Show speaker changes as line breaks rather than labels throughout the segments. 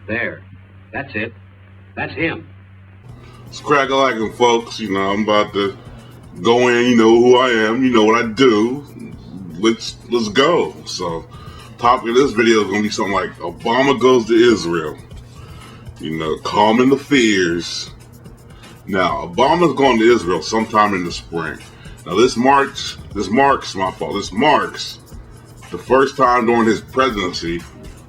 There. That's it. That's him.
It's crack-a-lackin', folks. I'm about to go in. You know who I am. You know what I do. Let's go. So, topic of this video is gonna be something like Obama goes to Israel. Calming the fears. Now, Obama's going to Israel sometime in the spring. Now, this marks the first time during his presidency,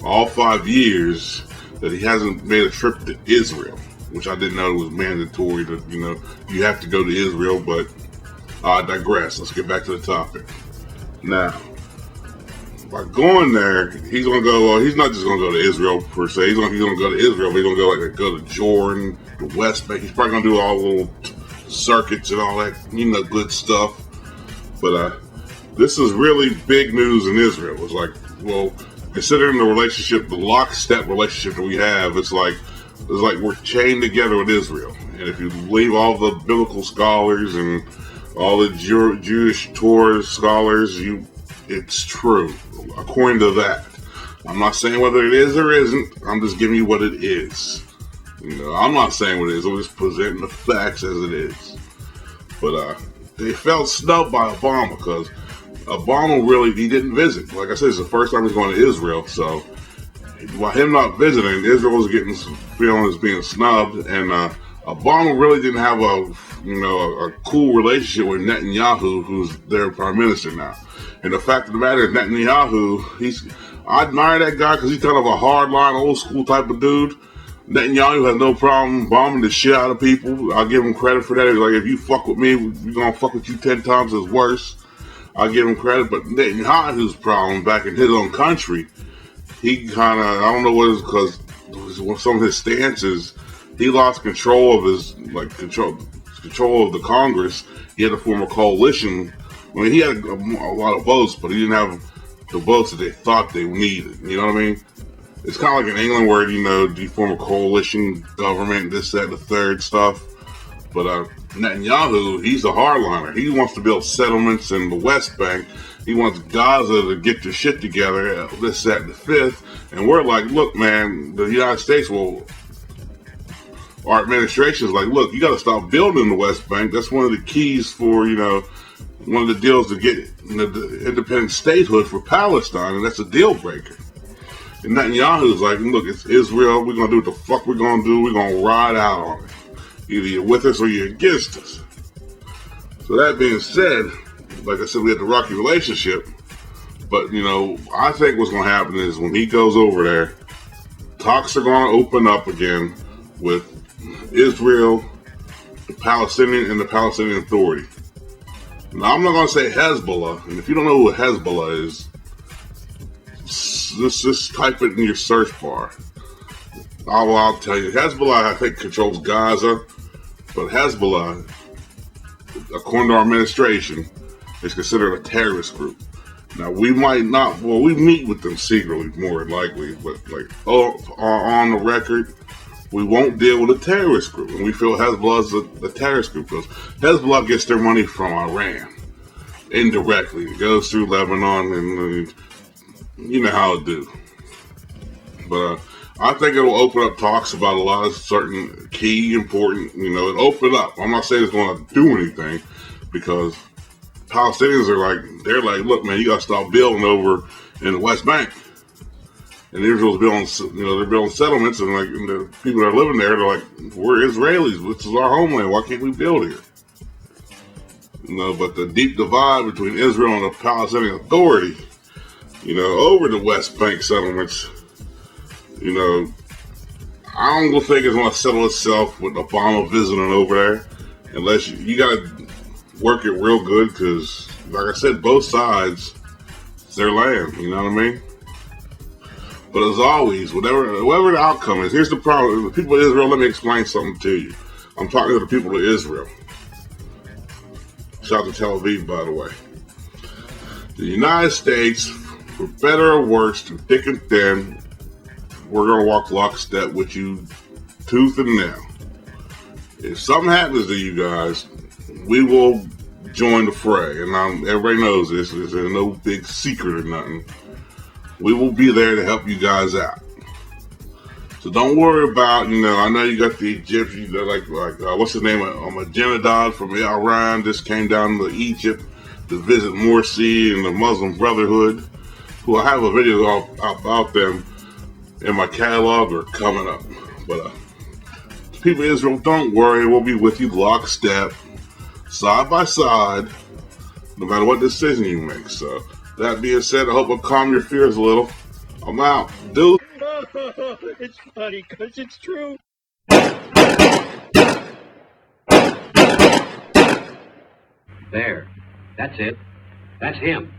all 5 years, that he hasn't made a trip to Israel, which I didn't know was mandatory to, you have to go to Israel, but I digress. Let's get back to the topic. Now, by going there, he's going to go, well, he's not just going to go to Israel per se. He's going to go to Israel, but he's going to go to Jordan, the West Bank. He's probably going to do all the little circuits and all that, good stuff. But this is really big news in Israel. It's like, well, considering the relationship, the lockstep relationship that we have, it's like we're chained together with Israel. And if you believe all the biblical scholars and all the Jewish Torah scholars, it's true. According to that, I'm not saying whether it is or isn't. I'm just giving you what it is. I'm not saying what it is. I'm just presenting the facts as it is. But they felt snubbed by Obama because Obama he didn't visit. Like I said, it's the first time he's going to Israel. So by him not visiting, Israel was feeling as being snubbed, and Obama really didn't have a cool relationship with Netanyahu, who's their prime minister now. And the fact of the matter is, Netanyahu, I admire that guy because he's kind of a hardline, old school type of dude. Netanyahu has no problem bombing the shit out of people. I'll give him credit for that. He's like, if you fuck with me, we're going to fuck with you 10 times as worse. I'll give him credit. But Netanyahu's problem back in his own country, he kind of, I don't know what it is, because some of his stances, he lost control of his, control of the Congress. He had to form a coalition. I mean, he had a lot of votes, but he didn't have the votes that they thought they needed. You know what I mean? It's kind of like in England where, you form a coalition government, this, that, and the third stuff. But Netanyahu, he's a hardliner. He wants to build settlements in the West Bank. He wants Gaza to get their shit together, this, that, and the fifth. And we're like, look, man, the United States our administration is like, look, you got to stop building the West Bank. That's one of the keys for, one of the deals to get the independent statehood for Palestine, and that's a deal breaker. And Netanyahu's like, look, it's Israel. We're going to do what the fuck we're going to do. We're going to ride out on it. Either you're with us or you're against us. So that being said, like I said, we had the rocky relationship. But, I think what's going to happen is when he goes over there, talks are going to open up again with Israel, the Palestinian Authority. Now, I'm not going to say Hezbollah, and if you don't know who Hezbollah is, just type it in your search bar. I'll tell you, Hezbollah, I think, controls Gaza, but Hezbollah, according to our administration, is considered a terrorist group. Now, we might not, we meet with them secretly, more than likely, but on the record, we won't deal with a terrorist group. And we feel Hezbollah is a terrorist group because Hezbollah gets their money from Iran indirectly. It goes through Lebanon, and you know how it do. But I think it'll open up talks about a lot of certain key, important, it'll open up. I'm not saying it's going to do anything because Palestinians they're like, look, man, you got to stop building over in the West Bank. And Israel's building, they're building settlements, and the people that are living there, they're like, we're Israelis. This is our homeland. Why can't we build here? But the deep divide between Israel and the Palestinian Authority, over the West Bank settlements, I don't think it's going to settle itself with Obama visiting over there, unless you got to work it real good, because, like I said, both sides, it's their land. You know what I mean? But as always, whatever the outcome is, here's the problem. The people of Israel, let me explain something to you. I'm talking to the people of Israel. Shout out to Tel Aviv, by the way. The United States, for better or worse, through thick and thin, we're going to walk lockstep with you tooth and nail. If something happens to you guys, we will join the fray. And everybody knows this. There's no big secret or nothing. We will be there to help you guys out. So don't worry about, I know you got the Egyptians, what's the name of Magenadon from Iran just came down to Egypt to visit Morsi and the Muslim Brotherhood, who I have a video about them in my catalog or coming up. But people of Israel, don't worry, we'll be with you lockstep, side by side, no matter what decision you make. So that being said, I hope I'll calm your fears a little. I'm out, dude.
It's funny because it's true.
There. That's it. That's him.